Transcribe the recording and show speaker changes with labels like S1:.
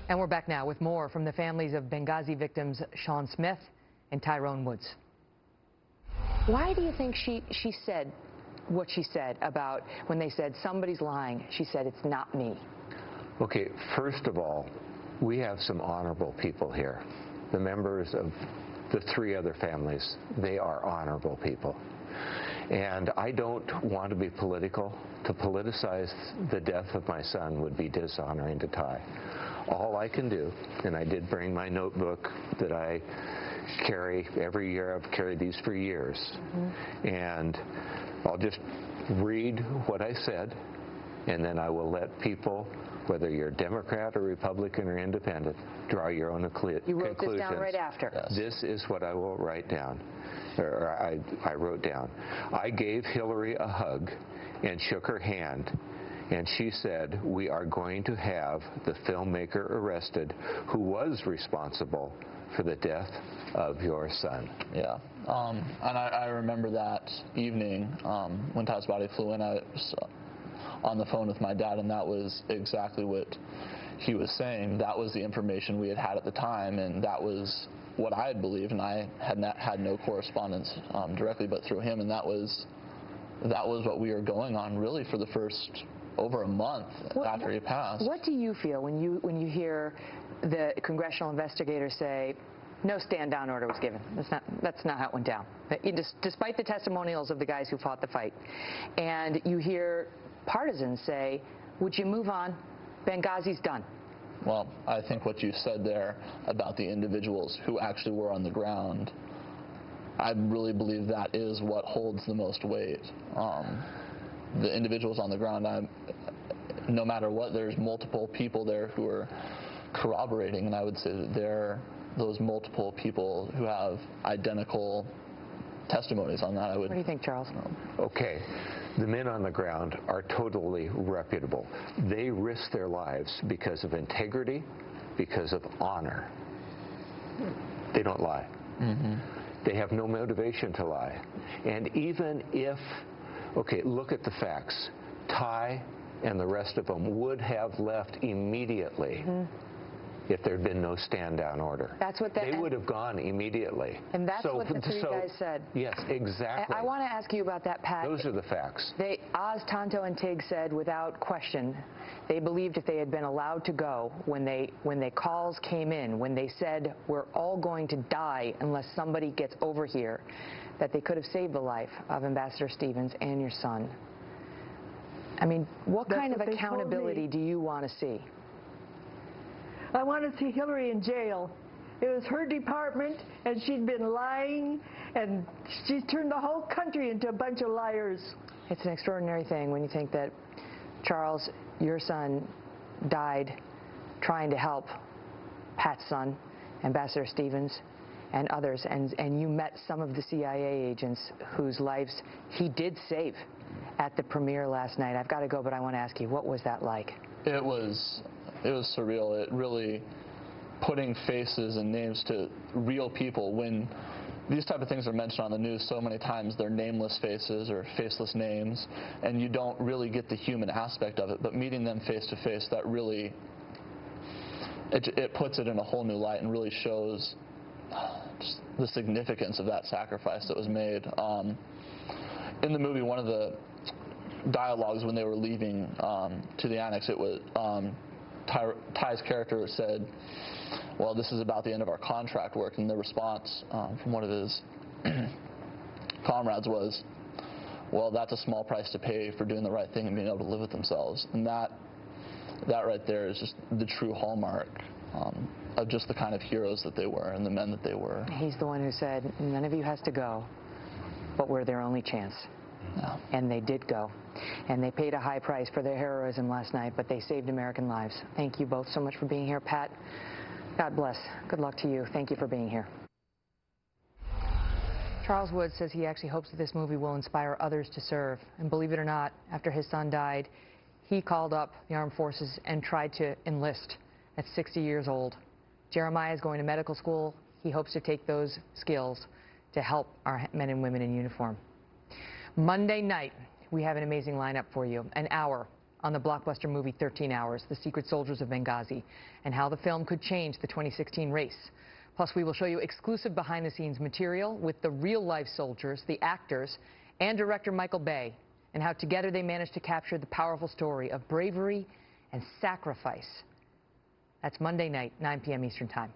S1: And we're back now with more from the families of Benghazi victims Sean Smith and Tyrone Woods. Why do you think she said what she said about when they said somebody's lying? She said, it's not me.
S2: Okay, first of all, we have some honorable people here. The members of the three other families, they are honorable people. And I don't want to be political. To politicize the death of my son would be dishonoring to Ty. All I can do, and I did bring my notebook that I carry every year. I've carried these for years. And I'll just read what I said, and then I will let people, whether you're Democrat or Republican or Independent, draw your own conclusions.
S1: You wrote this down right after.
S2: Yes. This is what I will write down, or I wrote down. I gave Hillary a hug and shook her hand, and she said, we are going to have the filmmaker arrested who was responsible for the death of your son.
S3: Yeah, and I remember that evening when Ty's body flew in, I was on the phone with my dad, and that was exactly what he was saying. That was the information we had at the time, and that was what I had believed, and I had no correspondence directly but through him, and that was what we were going on really for the first over a month after he passed. What
S1: do you feel when you hear the congressional investigators say no stand-down order was given? That's not how it went down. Despite the testimonials of the guys who fought the fight, and you hear partisans say, would you move on? Benghazi's done.
S3: Well, I think what you said there about the individuals who actually were on the ground, I really believe that is what holds the most weight. The individuals on the ground, no matter what, there's multiple people there who are corroborating, and I would say that they're those multiple people who have identical testimonies on that.
S1: What do you think, Charles?
S2: Okay. The men on the ground are totally reputable. They risk their lives because of integrity, because of honor. They don't lie. They have no motivation to lie. And even if, okay, look at the facts. Ty and the rest of them would have left immediately if there had been no stand-down order.
S1: That's what
S2: they would have gone immediately.
S1: And that's what the three guys said.
S2: Yes, exactly.
S1: I want to ask you about that, Pat.
S2: Those are the facts.
S1: Oz, Tonto, and Tig said without question they believed if they had been allowed to go when the calls came in, when they said we're all going to die unless somebody gets over here, that they could have saved the life of Ambassador Stevens and your son. I mean, what kind of accountability do you want to see?
S4: I want to see Hillary in jail. It was her department, and she'd been lying, and she's turned the whole country into a bunch of liars.
S1: It's an extraordinary thing when you think that, Charles, your son died trying to help Pat's son, Ambassador Stevens, and others, and you met some of the CIA agents whose lives he did save at the premiere last night. I've got to go, but I want to ask you, what was that like?
S3: It was surreal. It really putting faces and names to real people. When these type of things are mentioned on the news so many times, they're nameless faces or faceless names, and you don't really get the human aspect of it. But meeting them face to face, that really, it puts it in a whole new light and really shows just the significance of that sacrifice that was made. In the movie, one of the dialogues when they were leaving to the annex, it was Ty's character said, well, this is about the end of our contract work, and the response from one of his comrades was, well, that's a small price to pay for doing the right thing and being able to live with themselves. And that right there is just the true hallmark of just the kind of heroes that they were and the men that they were.
S1: He's the one who said, none of you has to go, but we're their only chance.
S3: Yeah.
S1: And they did go. And they paid a high price for their heroism last night, but they saved American lives. Thank you both so much for being here. Pat, God bless. Good luck to you. Thank you for being here. Charles Woods says he actually hopes that this movie will inspire others to serve. And believe it or not, after his son died, he called up the armed forces and tried to enlist at 60 years old. Jeremiah is going to medical school. He hopes to take those skills to help our men and women in uniform. Monday night, we have an amazing lineup for you. An hour on the blockbuster movie 13 Hours, The Secret Soldiers of Benghazi, and how the film could change the 2016 race. Plus, we will show you exclusive behind-the-scenes material with the real-life soldiers, the actors, and director Michael Bay, and how together they managed to capture the powerful story of bravery and sacrifice. That's Monday night, 9 p.m. Eastern Time.